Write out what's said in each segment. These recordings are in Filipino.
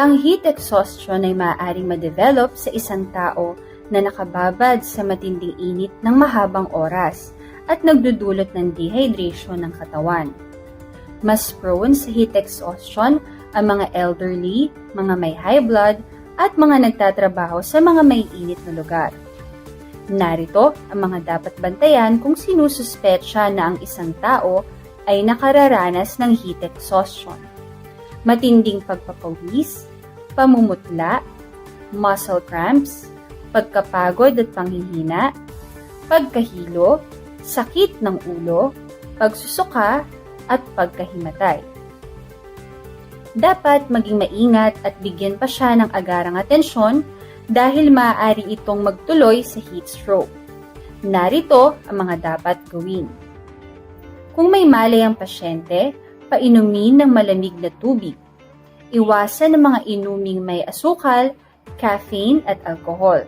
Ang heat exhaustion ay maaaring ma-develop sa isang tao na nakababad sa matinding init ng mahabang oras at nagdudulot ng dehydration ng katawan. Mas prone sa heat exhaustion ang mga elderly, mga may high blood, at mga nagtatrabaho sa mga may init na lugar. Narito ang mga dapat bantayan kung sinususpetsya na ang isang tao ay nakararanas ng heat exhaustion. Matinding pagpapawis, pamumutla, muscle cramps, pagkapagod at panghihina, pagkahilo, sakit ng ulo, pagsusuka, at pagkahimatay. Dapat maging maingat at bigyan pa siya ng agarang atensyon dahil maaari itong magtuloy sa heat stroke. Narito ang mga dapat gawin. Kung may malay ang pasyente, painumin ng malamig na tubig. Iwasan ang mga inuming may asukal, caffeine at alcohol.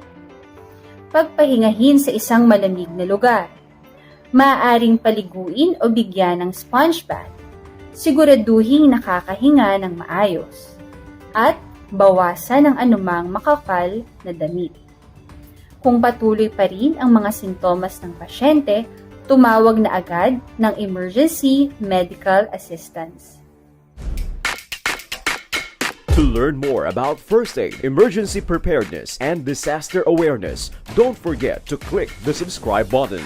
Pagpahingahin sa isang malamig na lugar. Maaaring paliguin o bigyan ng sponge bath. Siguraduhing nakakahinga ng maayos. At bawasan ang anumang makapal na damit. Kung patuloy pa rin ang mga sintomas ng pasyente, tumawag na agad ng emergency medical assistance. To learn more about first aid, emergency preparedness, and disaster awareness, don't forget to click the subscribe button.